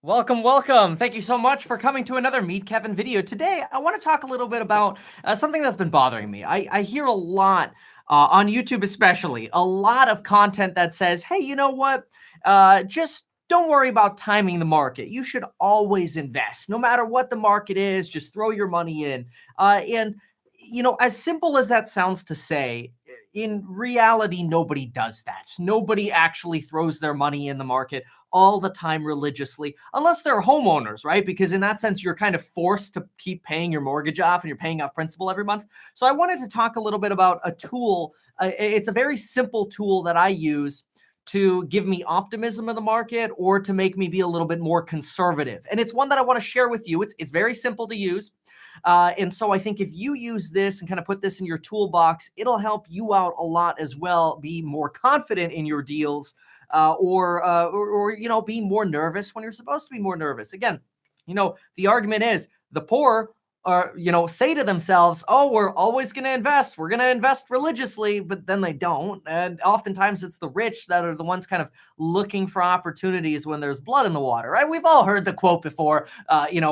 Welcome, welcome. Thank you so much for coming to another Meet Kevin video. Today, I want to talk a little bit about something that's been bothering me. I hear a lot on YouTube especially, a lot of content that says, hey, you know what? Just don't worry about timing the market. You should always invest. No matter what the market is, just throw your money in. As simple as that sounds to say, in reality, nobody does that. Nobody actually throws their money in the market all the time religiously, unless they're homeowners, right? Because in that sense, you're kind of forced to keep paying your mortgage off and you're paying off principal every month. So I wanted to talk a little bit about a tool. It's a very simple tool that I use to give me optimism in the market or to make me be a little bit more conservative. And it's one that I want to share with you. It's very simple to use. And so I think if you use this and kind of put this in your toolbox, it'll help you out a lot as well, be more confident in your deals, or be more nervous when you're supposed to be more nervous. Again, the argument is the poor are, say to themselves, oh, we're always going to invest. We're going to invest religiously, but then they don't. And oftentimes it's the rich that are the ones kind of looking for opportunities when there's blood in the water, right? We've all heard the quote before,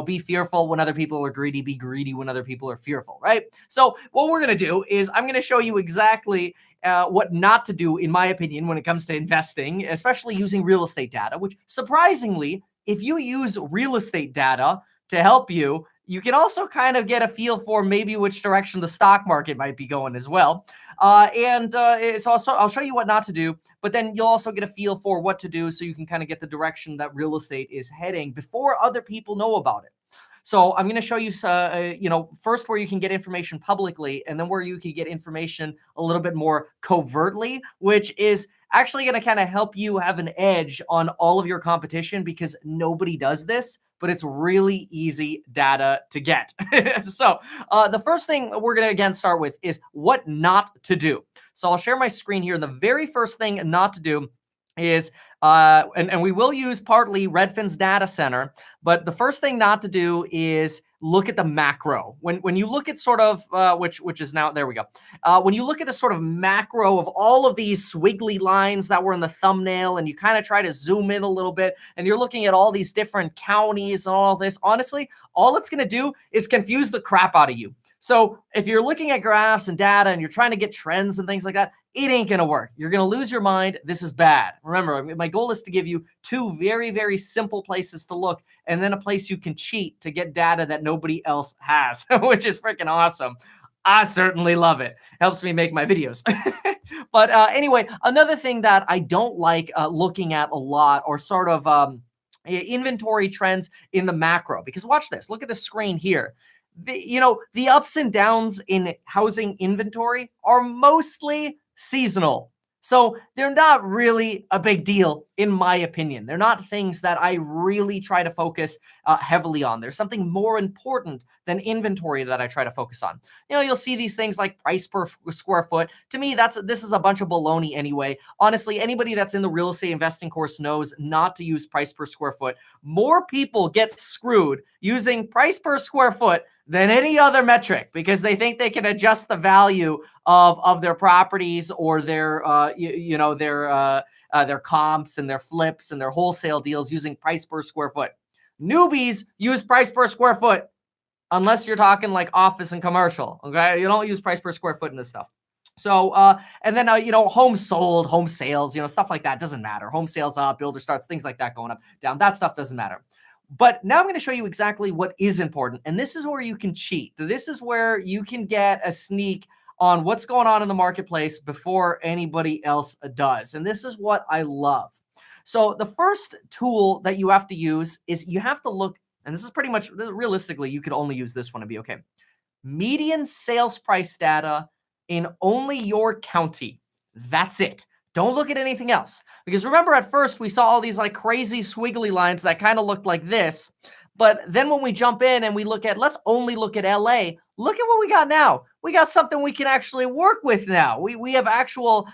be fearful when other people are greedy, be greedy when other people are fearful, right? So what we're going to do is I'm going to show you exactly what not to do, in my opinion, when it comes to investing, especially using real estate data, which surprisingly, if you use real estate data to help you, you can also kind of get a feel for maybe which direction the stock market might be going as well. I'll show you what not to do, but then you'll also get a feel for what to do so you can kind of get the direction that real estate is heading before other people know about it. So I'm going to show you, first where you can get information publicly and then where you can get information a little bit more covertly, which is actually going to kind of help you have an edge on all of your competition because nobody does this, but it's really easy data to get. So the first thing we're going to again start with is what not to do. So I'll share my screen here. And the very first thing not to do is, and we will use partly Redfin's data center, but the first thing not to do is look at the macro. When you look at sort of, which is now, there we go. When you look at the sort of macro of all of these squiggly lines that were in the thumbnail and you kind of try to zoom in a little bit and you're looking at all these different counties and all this, honestly, all it's going to do is confuse the crap out of you. So if you're looking at graphs and data and you're trying to get trends and things like that, it ain't going to work. You're going to lose your mind. This is bad. Remember, my goal is to give you two very, very simple places to look and then a place you can cheat to get data that nobody else has, which is freaking awesome. I certainly love it. Helps me make my videos. But anyway, another thing that I don't like looking at a lot or sort of inventory trends in the macro, because watch this. Look at the screen here. The ups and downs in housing inventory are mostly seasonal. So they're not really a big deal, in my opinion. They're not things that I really try to focus heavily on. There's something more important than inventory that I try to focus on. You'll see these things like price per square foot. To me, this is a bunch of baloney anyway. Honestly, anybody that's in the real estate investing course knows not to use price per square foot. More people get screwed using price per square foot than any other metric because they think they can adjust the value of their properties or their their comps and their flips and their wholesale deals using price per square foot. Newbies use price per square foot unless you're talking like office and commercial. Okay, you don't use price per square foot in this stuff. So, and then, homes sold, home sales, stuff like that doesn't matter. Home sales up, builder starts, things like that going up, down. That stuff doesn't matter. But now I'm going to show you exactly what is important. And this is where you can cheat. This is where you can get a sneak on what's going on in the marketplace before anybody else does. And this is what I love. So the first tool that you have to use is you have to look, and this is pretty much, realistically, you could only use this one to be okay. Median sales price data in only your county. That's it. Don't look at anything else. Because remember, at first, we saw all these like crazy squiggly lines that kind of looked like this. But then when we jump in and we look at, let's only look at LA, look at what we got now. We got something we can actually work with now. We have actual,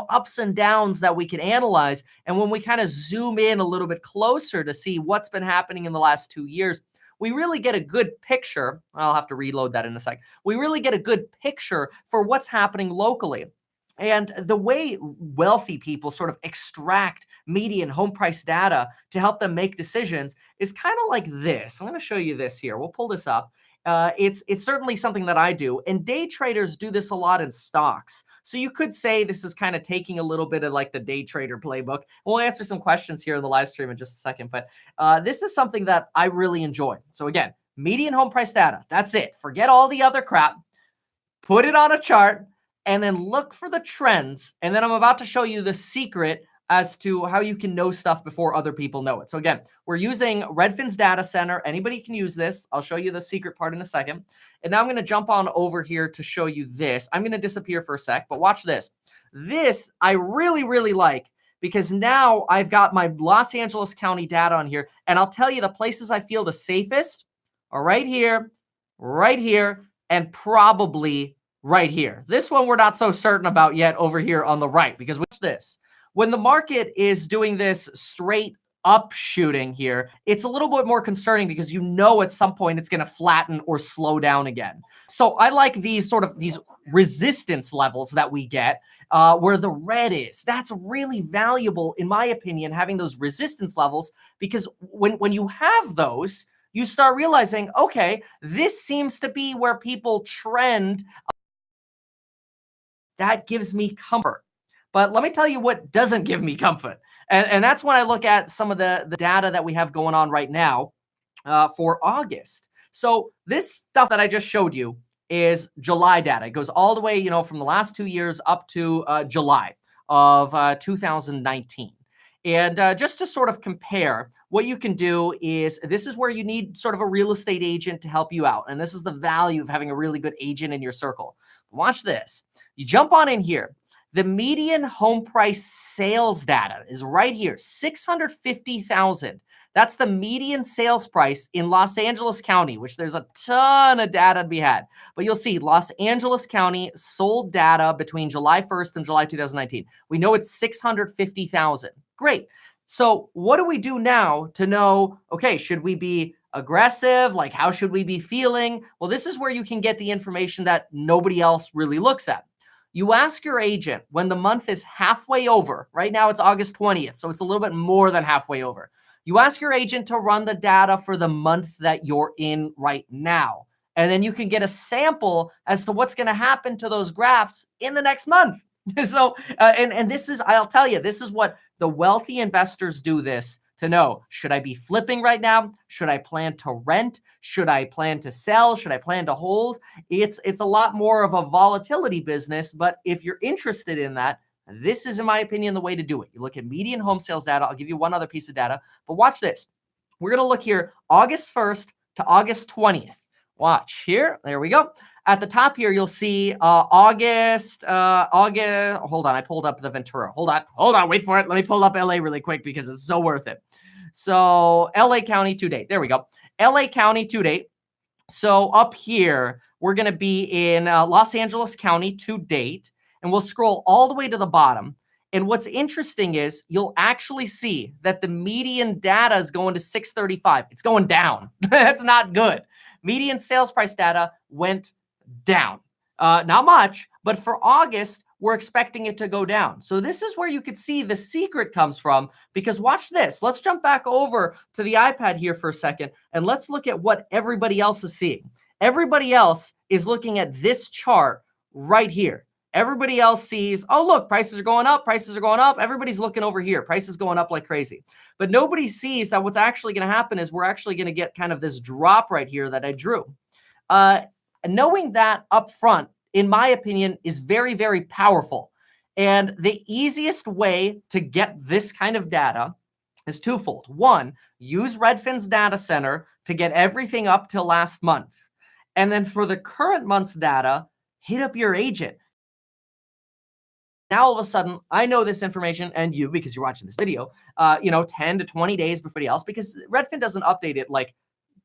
ups and downs that we can analyze. And when we kind of zoom in a little bit closer to see what's been happening in the last 2 years, we really get a good picture. I'll have to reload that in a sec. We really get a good picture for what's happening locally. And the way wealthy people sort of extract median home price data to help them make decisions is kind of like this. I'm going to show you this here. We'll pull this up. It's certainly something that I do, and day traders do this a lot in stocks. So you could say this is kind of taking a little bit of like the day trader playbook. We'll answer some questions here in the live stream in just a second, but this is something that I really enjoy. So again, median home price data. That's it. Forget all the other crap. Put it on a chart and then look for the trends. And then I'm about to show you the secret as to how you can know stuff before other people know it. So again, we're using Redfin's data center. Anybody can use this. I'll show you the secret part in a second. And now I'm going to jump on over here to show you this. I'm going to disappear for a sec, but watch this. This I really, really like because now I've got my Los Angeles County data on here. And I'll tell you the places I feel the safest are right here, and probably right here. This one we're not so certain about yet over here on the right, because watch this. When the market is doing this straight up shooting here, it's a little bit more concerning because you know at some point it's going to flatten or slow down again. So I like these resistance levels that we get where the red is. That's really valuable, in my opinion, having those resistance levels, because when you have those, you start realizing, okay, this seems to be where people trend. That gives me comfort. But let me tell you what doesn't give me comfort. And that's when I look at some of the data that we have going on right now for August. So this stuff that I just showed you is July data. It goes all the way, from the last 2 years up to July of 2019. And just to sort of compare, what you can do is, this is where you need sort of a real estate agent to help you out. And this is the value of having a really good agent in your circle. Watch this. You jump on in here. The median home price sales data is right here, 650,000. That's the median sales price in Los Angeles County, which there's a ton of data to be had. But you'll see Los Angeles County sold data between July 1st and July 2019. We know it's 650,000. Great. So what do we do now to know, okay, should we be aggressive? Like, how should we be feeling? Well, this is where you can get the information that nobody else really looks at. You ask your agent when the month is halfway over. Right now it's August 20th, so it's a little bit more than halfway over. You ask your agent to run the data for the month that you're in right now. And then you can get a sample as to what's going to happen to those graphs in the next month. So, and this is, I'll tell you, this is what the wealthy investors do this to know. Should I be flipping right now? Should I plan to rent? Should I plan to sell? Should I plan to hold? It's a lot more of a volatility business, but if you're interested in that, this is, in my opinion, the way to do it. You look at median home sales data. I'll give you one other piece of data, but watch this. We're going to look here, August 1st to August 20th. Watch here. There we go. At the top here, you'll see August. Hold on. I pulled up the Ventura. Hold on. Wait for it. Let me pull up LA really quick because it's so worth it. So LA County to date. There we go. LA County to date. So up here, we're going to be in Los Angeles County to date, and we'll scroll all the way to the bottom. And what's interesting is you'll actually see that the median data is going to 635. It's going down. That's not good. Median sales price data went down. Not much, but for August, we're expecting it to go down. So this is where you could see the secret comes from, because watch this. Let's jump back over to the iPad here for a second, and let's look at what everybody else is seeing. Everybody else is looking at this chart right here. Everybody else sees, oh, look, prices are going up, prices are going up. Everybody's looking over here. Prices going up like crazy. But nobody sees that what's actually going to happen is we're actually going to get kind of this drop right here that I drew. Knowing that up front, in my opinion, is very, very powerful. And the easiest way to get this kind of data is twofold. One, use Redfin's data center to get everything up till last month. And then for the current month's data, hit up your agent. Now, all of a sudden, I know this information, and you, because you're watching this video, 10 to 20 days before anybody else, because Redfin doesn't update it like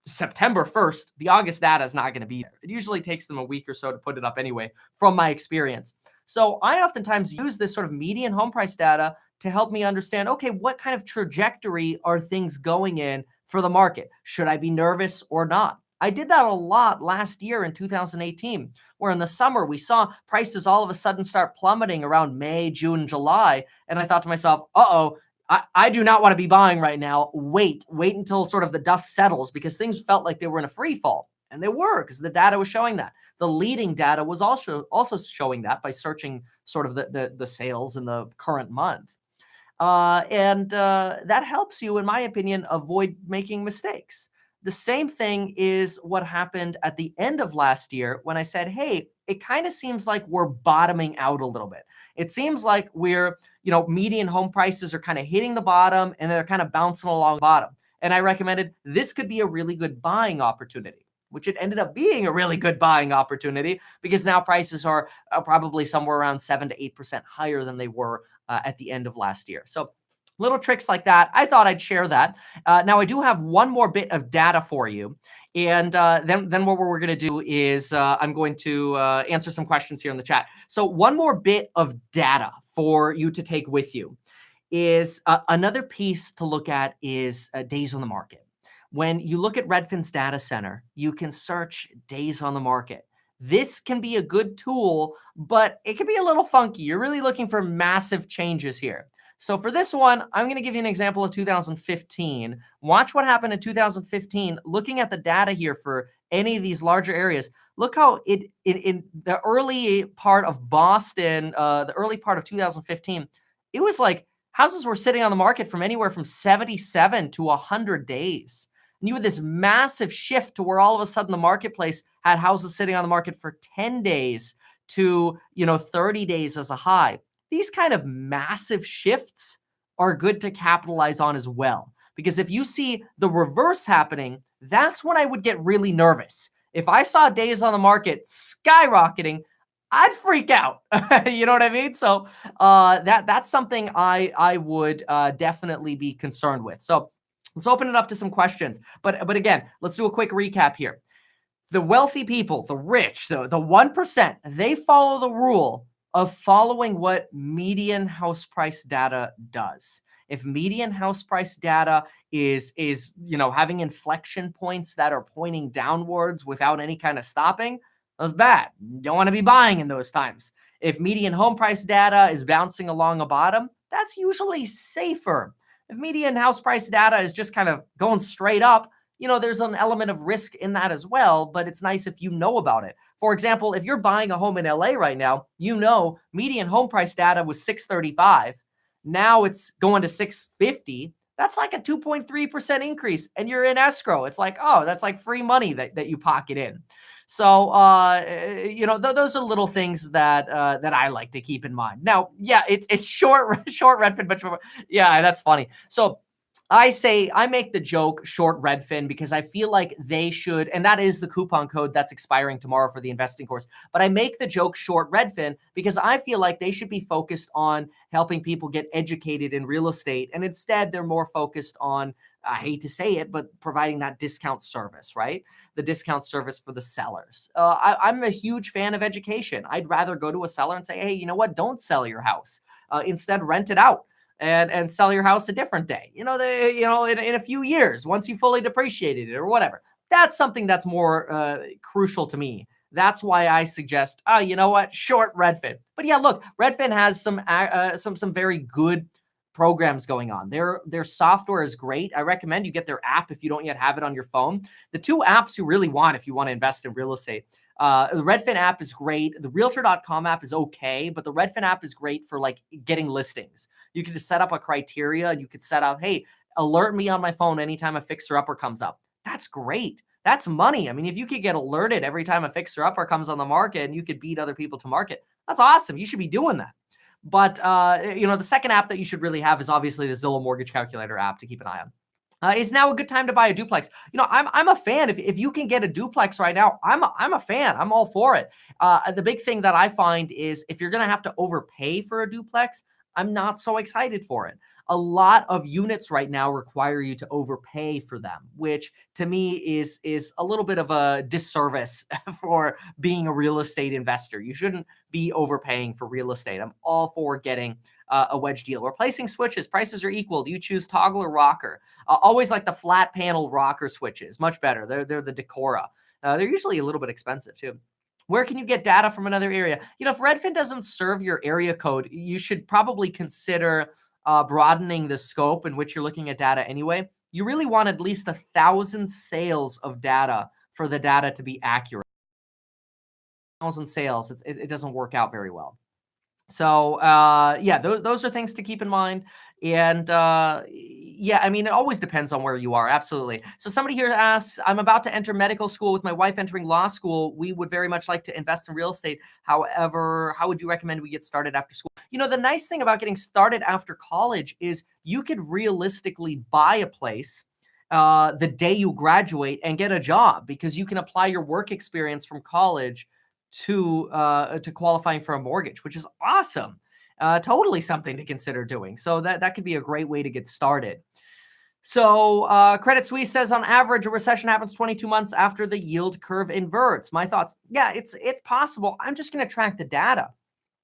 September 1st. The August data is not going to be there. It usually takes them a week or so to put it up anyway, from my experience. So I oftentimes use this sort of median home price data to help me understand, okay, what kind of trajectory are things going in for the market? Should I be nervous or not? I did that a lot last year in 2018, where in the summer we saw prices all of a sudden start plummeting around May, June, July. And I thought to myself, uh-oh, I do not want to be buying right now. Wait until sort of the dust settles, because things felt like they were in a free fall. And they were, because the data was showing that. The leading data was also showing that by searching sort of the sales in the current month. And that helps you, in my opinion, avoid making mistakes. The same thing is what happened at the end of last year when I said, hey, it kind of seems like we're bottoming out a little bit. It seems like median home prices are kind of hitting the bottom and they're kind of bouncing along the bottom. And I recommended this could be a really good buying opportunity, which it ended up being a really good buying opportunity, because now prices are probably somewhere around 7 to 8% higher than they were at the end of last year. So little tricks like that. I thought I'd share that. Now, I do have one more bit of data for you. And then what we're going to do is I'm going to answer some questions here in the chat. So one more bit of data for you to take with you is another piece to look at is days on the market. When you look at Redfin's data center, you can search days on the market. This can be a good tool, but it can be a little funky. You're really looking for massive changes here. So for this one, I'm going to give you an example of 2015. Watch what happened in 2015. Looking at the data here for any of these larger areas, look how in the early part of Boston, the early part of 2015, it was like houses were sitting on the market from anywhere from 77 to 100 days. And you had this massive shift to where all of a sudden the marketplace had houses sitting on the market for 10 days to 30 days as a high. These kind of massive shifts are good to capitalize on as well. Because if you see the reverse happening, that's when I would get really nervous. If I saw days on the market skyrocketing, I'd freak out. You know what I mean? So that's something I would definitely be concerned with. So let's open it up to some questions. But again, let's do a quick recap here. The wealthy people, the rich, the 1%, they follow the rule of following what median house price data does. If median house price data is having inflection points that are pointing downwards without any kind of stopping, that's bad. You don't want to be buying in those times. If median home price data is bouncing along a bottom, that's usually safer. If median house price data is just kind of going straight up, there's an element of risk in that as well, but it's nice if you know about it. For example, if you're buying a home in LA right now, median home price data was 635. Now it's going to 650. That's like a 2.3% increase, and you're in escrow. It's like, oh, that's like free money that you pocket in. So, those are little things that I like to keep in mind. Now, yeah, it's short Redfin, but yeah, that's funny. So I make the joke short Redfin because I feel like they should, and that is the coupon code that's expiring tomorrow for the investing course. But I make the joke short Redfin because I feel like they should be focused on helping people get educated in real estate. And instead, they're more focused on, I hate to say it, but providing that discount service, right? The discount service for the sellers. I'm a huge fan of education. I'd rather go to a seller and say, hey, you know what? Don't sell your house. Instead, rent it out. And sell your house a different day, in a few years, once you fully depreciated it or whatever. That's something that's more crucial to me. That's why I suggest, short Redfin. But yeah, look, Redfin has some very good programs going on. Their software is great. I recommend you get their app if you don't yet have it on your phone. The two apps you really want if you want to invest in real estate. The Redfin app is great. The Realtor.com app is okay, but the Redfin app is great for like getting listings. You can just set up a criteria. You could set up, hey, alert me on my phone anytime a fixer-upper comes up. That's great. That's money. I mean, if you could get alerted every time a fixer-upper comes on the market and you could beat other people to market, that's awesome. You should be doing that. But, the second app that you should really have is obviously the Zillow Mortgage Calculator app to keep an eye on. Is now a good time to buy a duplex? I'm a fan. If you can get a duplex right now, I'm a fan. I'm all for it. The big thing that I find is if you're going to have to overpay for a duplex, I'm not so excited for it. A lot of units right now require you to overpay for them, which to me is a little bit of a disservice for being a real estate investor. You shouldn't be overpaying for real estate. I'm all for getting a wedge deal. Replacing switches, prices are equal. Do you choose toggle or rocker? Always like the flat panel rocker switches, much better. They're the Decora. They're usually a little bit expensive too. Where can you get data from another area? If Redfin doesn't serve your area code, you should probably consider broadening the scope in which you're looking at data anyway. You really want at least 1,000 sales of data for the data to be accurate. 1,000 sales, it doesn't work out very well. So yeah, those are things to keep in mind. And yeah, I mean, it always depends on where you are. Absolutely. So somebody here asks, I'm about to enter medical school with my wife entering law school. We would very much like to invest in real estate. However, how would you recommend we get started after school? The nice thing about getting started after college is you could realistically buy a place the day you graduate and get a job, because you can apply your work experience from college to qualifying for a mortgage, which is awesome. Totally something to consider doing. So that could be a great way to get started. So Credit Suisse says, on average, a recession happens 22 months after the yield curve inverts. My thoughts, yeah, it's possible. I'm just going to track the data,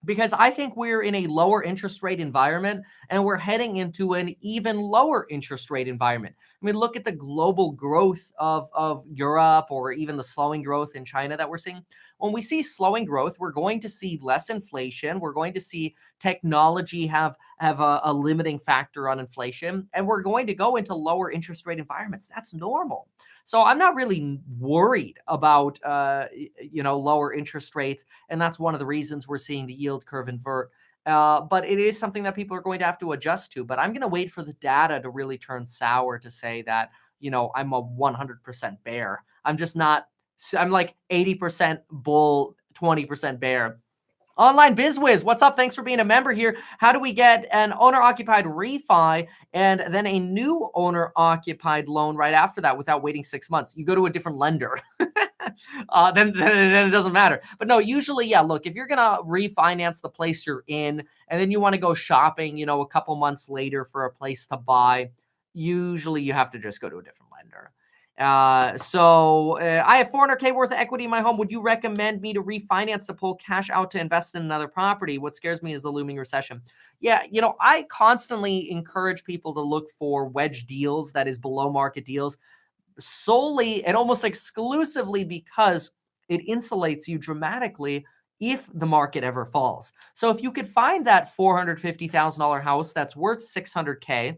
because I think we're in a lower interest rate environment and we're heading into an even lower interest rate environment. I mean, look at the global growth of Europe, or even the slowing growth in China that we're seeing. When we see slowing growth, we're going to see less inflation. We're going to see technology have a limiting factor on inflation, and we're going to go into lower interest rate environments. That's normal. So I'm not really worried about lower interest rates, and that's one of the reasons we're seeing the yield curve invert. But it is something that people are going to have to adjust to. But I'm going to wait for the data to really turn sour to say that I'm a 100% bear. I'm just not. I'm like 80% bull, 20% bear. Online BizWiz, what's up? Thanks for being a member here. How do we get an owner-occupied refi and then a new owner-occupied loan right after that without waiting 6 months? You go to a different lender. Then it doesn't matter. But no, usually, yeah, look, if you're going to refinance the place you're in and then you want to go shopping, a couple months later for a place to buy, usually you have to just go to a different lender. So I have $400K worth of equity in my home. Would you recommend me to refinance to pull cash out to invest in another property? What scares me is the looming recession. Yeah, I constantly encourage people to look for wedge deals, that is below market deals, solely and almost exclusively because it insulates you dramatically if the market ever falls. So if you could find that $450,000 house that's worth $600K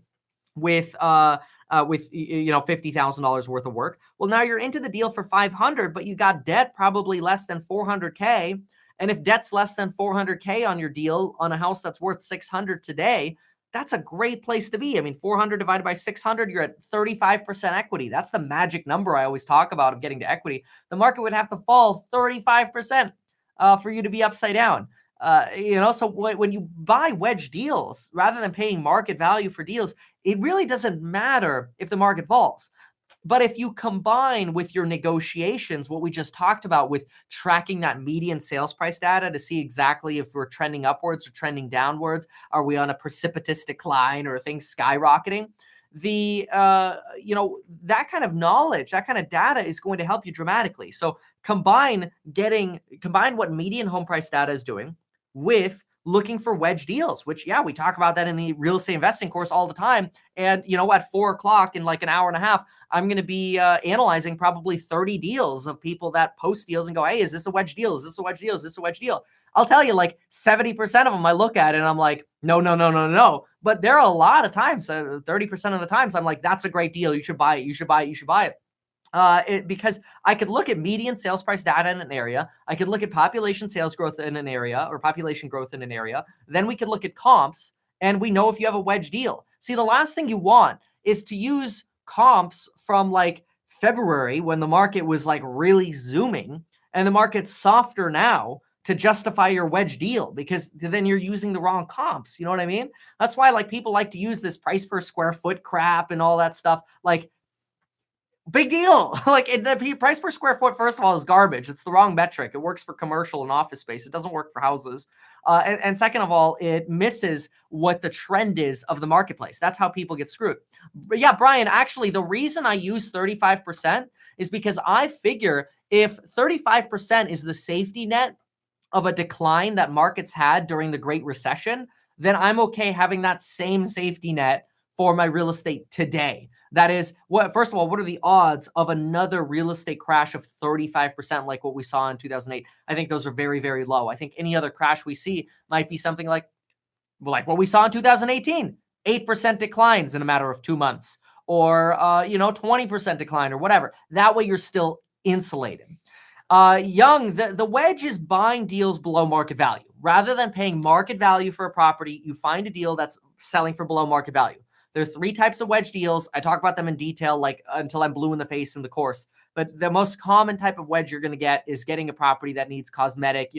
with $50,000 worth of work. Well, now you're into the deal for $500, but you got debt probably less than $400K. And if debt's less than $400K on your deal on a house that's worth $600 today, that's a great place to be. I mean, 400 divided by 600, you're at 35% equity. That's the magic number I always talk about of getting to equity. The market would have to fall 35% for you to be upside down. So when you buy wedge deals, rather than paying market value for deals, it really doesn't matter if the market falls. But if you combine with your negotiations, what we just talked about with tracking that median sales price data to see exactly if we're trending upwards or trending downwards, are we on a precipitous decline or are things skyrocketing? That kind of knowledge, that kind of data is going to help you dramatically. So combine what median home price data is doing with looking for wedge deals, which, yeah, we talk about that in the real estate investing course all the time. And, at 4:00 in like an hour and a half, I'm going to be analyzing probably 30 deals of people that post deals and go, hey, is this a wedge deal? Is this a wedge deal? Is this a wedge deal? I'll tell you, like 70% of them I look at and I'm like, no. But there are a lot of times, 30% of the times I'm like, that's a great deal. You should buy it. You should buy it. You should buy it. Because I could look at median sales price data in an area. I could look at population sales growth in an area, or population growth in an area. Then we could look at comps, and we know if you have a wedge deal. See, the last thing you want is to use comps from like February when the market was like really zooming and the market's softer now to justify your wedge deal, because then you're using the wrong comps. You know what I mean? That's why like people like to use this price per square foot crap and all that stuff. Like, Big deal. Like the price per square foot, first of all, is garbage. It's the wrong metric. It works for commercial and office space. It doesn't work for houses. And second of all, it misses what the trend is of the marketplace. That's how people get screwed. But yeah, Brian, actually, the reason I use 35% is because I figure if 35% is the safety net of a decline that markets had during the Great Recession, then I'm okay having that same safety net for my real estate today. That is, first of all, what are the odds of another real estate crash of 35% like what we saw in 2008? I think those are very, very low. I think any other crash we see might be something like what we saw in 2018, 8% declines in a matter of 2 months, or 20% decline or whatever. That way you're still insulated. Young, the wedge is buying deals below market value. Rather than paying market value for a property, you find a deal that's selling for below market value. There are 3 types of wedge deals. I talk about them in detail, like until I'm blue in the face in the course. But the most common type of wedge you're going to get is getting a property that needs cosmetic,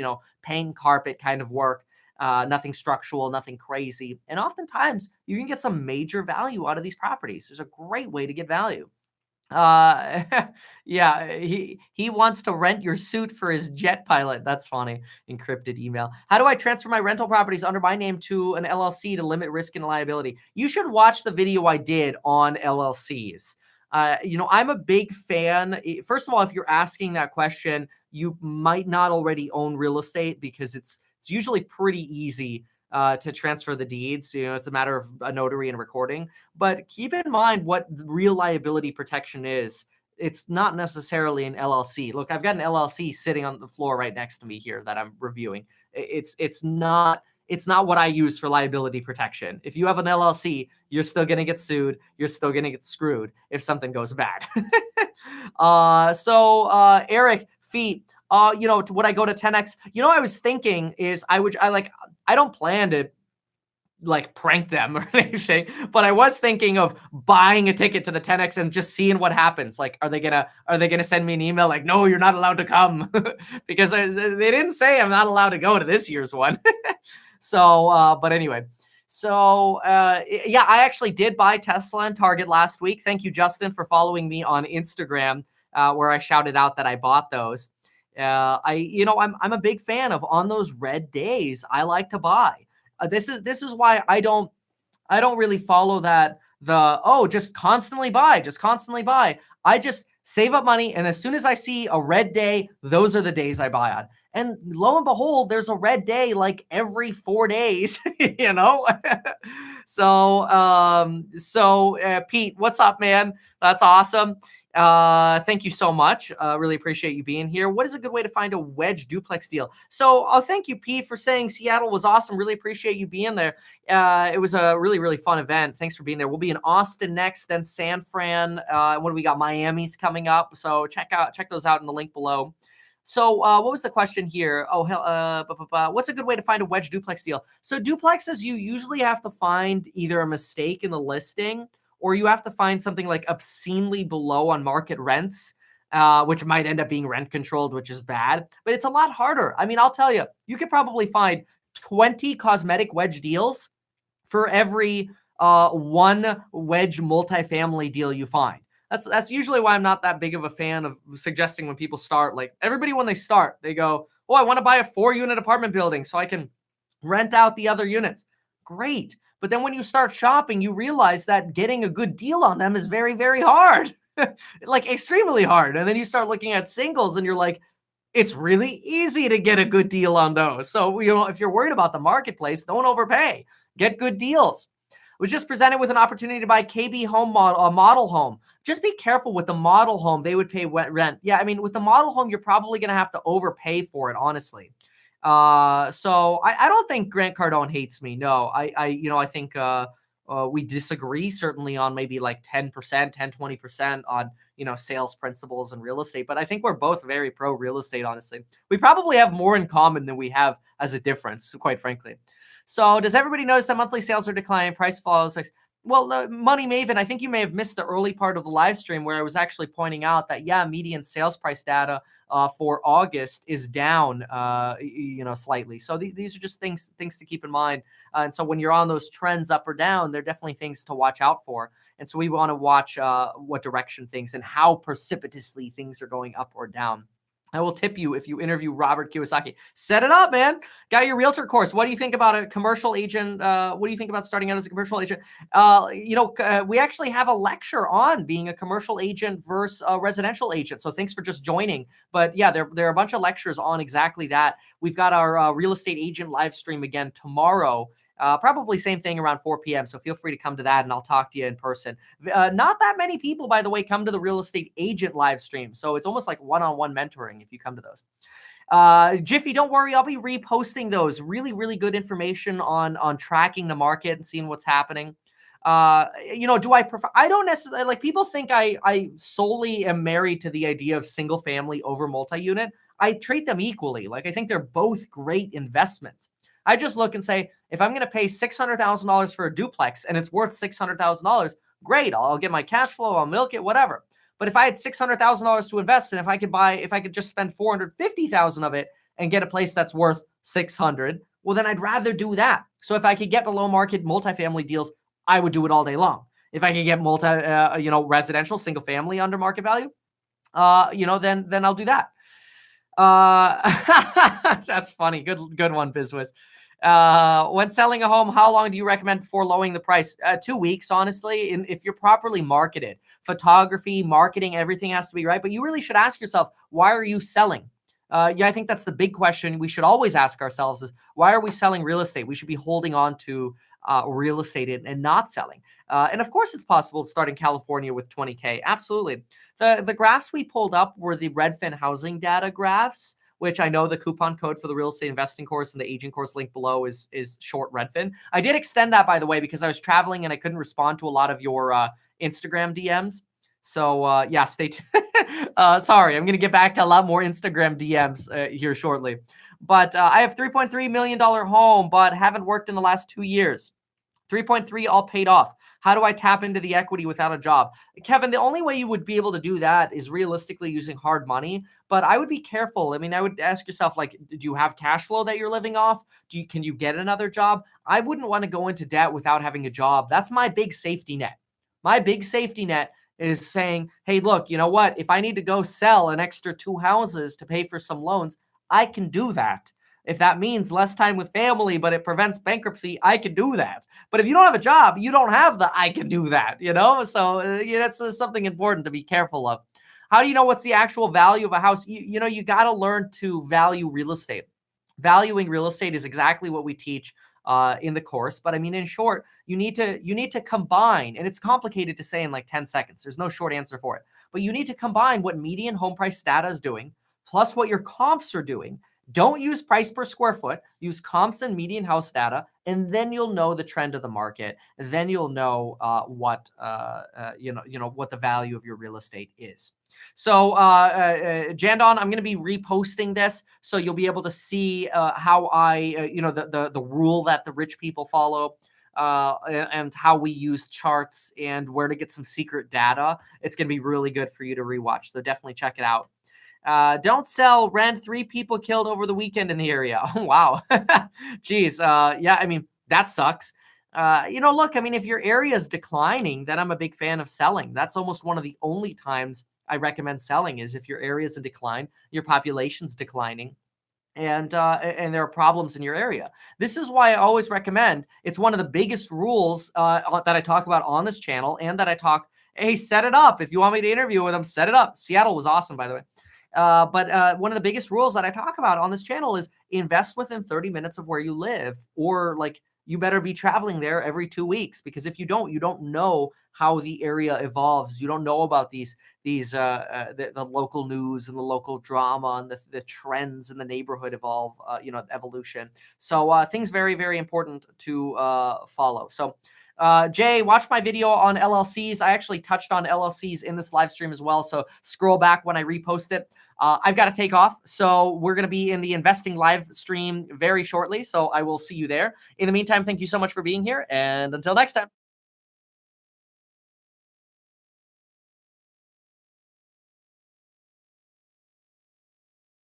paint, carpet kind of work. Nothing structural, nothing crazy. And oftentimes you can get some major value out of these properties. There's a great way to get value. Uh, yeah, he wants to rent your suit for his jet pilot. That's funny. Encrypted email. How do I transfer my rental properties under my name to an LLC to limit risk and liability? You should watch the video I did on LLCs. I'm a big fan. First of all, if you're asking that question, you might not already own real estate because it's usually pretty easy to transfer the deeds. It's a matter of a notary and recording. But keep in mind what real liability protection is. It's not necessarily an LLC. Look, I've got an LLC sitting on the floor right next to me here that I'm reviewing. It's not what I use for liability protection. If you have an LLC, you're still going to get sued. You're still going to get screwed if something goes bad. Eric, Feet, would I go to 10X? I was thinking is I don't plan to prank them or anything, but I was thinking of buying a ticket to the 10X and just seeing what happens. Like, are they gonna send me an email like, no, you're not allowed to come? Because they didn't say I'm not allowed to go to this year's one. But anyway. I actually did buy Tesla and Target last week. Thank you, Justin, for following me on Instagram, where I shouted out that I bought those. I'm a big fan of on those red days. I like to buy. This is why I don't really follow that just constantly buy. I just save up money, and as soon as I see a red day, those are the days I buy on. And lo and behold, there's a red day like every 4 days, Pete, what's up, man? That's awesome. Thank you so much. Really appreciate you being here. What is a good way to find a wedge duplex deal? So thank you, Pete, for saying Seattle was awesome. Really appreciate you being there. It was a really, really fun event. Thanks for being there. We'll be in Austin next, then San Fran. What do we got? Miami's coming up. So check those out in the link below. So what was the question here? What's a good way to find a wedge duplex deal? So duplexes, you usually have to find either a mistake in the listing, or you have to find something like obscenely below on market rents, which might end up being rent controlled, which is bad. But it's a lot harder. I mean, I'll tell you, you could probably find 20 cosmetic wedge deals for every one wedge multifamily deal you find. That's usually why I'm not that big of a fan of suggesting when people start. Like everybody, when they start, they go, "Oh, I want to buy a 4-unit apartment building so I can rent out the other units." Great. But then when you start shopping, you realize that getting a good deal on them is very, very hard, like extremely hard. And then you start looking at singles and you're like, it's really easy to get a good deal on those. So, if you're worried about the marketplace, don't overpay. Get good deals. Was just presented with an opportunity to buy KB home model home. Just be careful with the model home. They would pay rent. Yeah, I mean, with the model home, you're probably going to have to overpay for it, honestly. So I don't think Grant Cardone hates me. No, I think we disagree certainly on maybe like 10%, 20% on, sales principles and real estate. But I think we're both very pro real estate, honestly. We probably have more in common than we have as a difference, quite frankly. So does everybody notice that monthly sales are declining, price follows? Well, Money Maven, I think you may have missed the early part of the live stream where I was actually pointing out that, yeah, median sales price data for August is down, slightly. So these are just things to keep in mind. And so when you're on those trends up or down, they're definitely things to watch out for. And so we want to watch what direction things and how precipitously things are going up or down. I will tip you if you interview Robert Kiyosaki. Set it up, man. Got your realtor course. What do you think about a commercial agent? What do you think about starting out as a commercial agent? We actually have a lecture on being a commercial agent versus a residential agent. So thanks for just joining. But yeah, there are a bunch of lectures on exactly that. We've got our real estate agent live stream again tomorrow. Probably same thing around 4 p.m. So feel free to come to that and I'll talk to you in person. Not that many people, by the way, come to the real estate agent live stream. So it's almost like one-on-one mentoring if you come to those. Jiffy, don't worry. I'll be reposting those. Really, really good information on tracking the market and seeing what's happening. Do I prefer? I don't necessarily like people think I solely am married to the idea of single family over multi-unit. I treat them equally. Like I think they're both great investments. I just look and say, if I'm going to pay $600,000 for a duplex and it's worth $600,000, great. I'll get my cash flow. I'll milk it, whatever. But if I had $600,000 to invest and if I could just spend 450,000 of it and get a place that's worth 600, well, then I'd rather do that. So if I could get below market multifamily deals, I would do it all day long. If I could get residential single family under market value, then I'll do that. That's funny. Good one, Bizwiz. When selling a home, how long do you recommend before lowering the price? 2 weeks, honestly. And if you're properly marketed, photography, marketing, everything has to be right. But you really should ask yourself, why are you selling? I think that's the big question we should always ask ourselves is, why are we selling real estate? We should be holding on to real estate and not selling. And of course, it's possible to start in California with 20K. Absolutely. The graphs we pulled up were the Redfin housing data graphs, which I know the coupon code for the real estate investing course and the agent course link below is short Redfin. I did extend that, by the way, because I was traveling and I couldn't respond to a lot of your Instagram DMs. So yeah, stay tuned. Sorry, I'm going to get back to a lot more Instagram DMs here shortly. But I have $3.3 million home, but haven't worked in the last 2 years. 3.3 all paid off. How do I tap into the equity without a job? Kevin, the only way you would be able to do that is realistically using hard money, but I would be careful. I mean, I would ask yourself, like, do you have cash flow that you're living off? Can you get another job? I wouldn't want to go into debt without having a job. That's my big safety net. My big safety net is saying, hey, look, you know what? If I need to go sell an extra 2 houses to pay for some loans, I can do that. If that means less time with family, but it prevents bankruptcy, I can do that. But if you don't have a job, you don't have the I can do that, So that's something important to be careful of. How do you know what's the actual value of a house? You got to learn to value real estate. Valuing real estate is exactly what we teach in the course. But I mean, in short, you need to combine, and it's complicated to say in like 10 seconds. There's no short answer for it. But you need to combine what median home price data is doing, plus what your comps are doing. Don't use price per square foot. Use comps and median house data, and then you'll know the trend of the market. Then you'll know what the value of your real estate is. So, Jandon, I'm going to be reposting this, so you'll be able to see how the rule that the rich people follow. And how we use charts and where to get some secret data. It's going to be really good for you to rewatch. So definitely check it out. Don't sell, rent, 3 people killed over the weekend in the area. Oh, wow. Geez. Yeah, I mean, that sucks. Look, I mean, if your area is declining, then I'm a big fan of selling. That's almost one of the only times I recommend selling is if your area is in decline, your population's declining. And there are problems in your area. This is why I always recommend, it's one of the biggest rules that I talk about on this channel and that I talk, hey, set it up. If you want me to interview with them, set it up. Seattle was awesome, by the way. But one of the biggest rules that I talk about on this channel is invest within 30 minutes of where you live, or like you better be traveling there every 2 weeks, because if you don't know how the area evolves. You don't know about the local news and the local drama and the trends in the neighborhood evolution. So things very, very important to follow. So Jay, watch my video on LLCs. I actually touched on LLCs in this live stream as well. So scroll back when I repost it. I've got to take off. So we're going to be in the investing live stream very shortly. So I will see you there. In the meantime, thank you so much for being here. And until next time.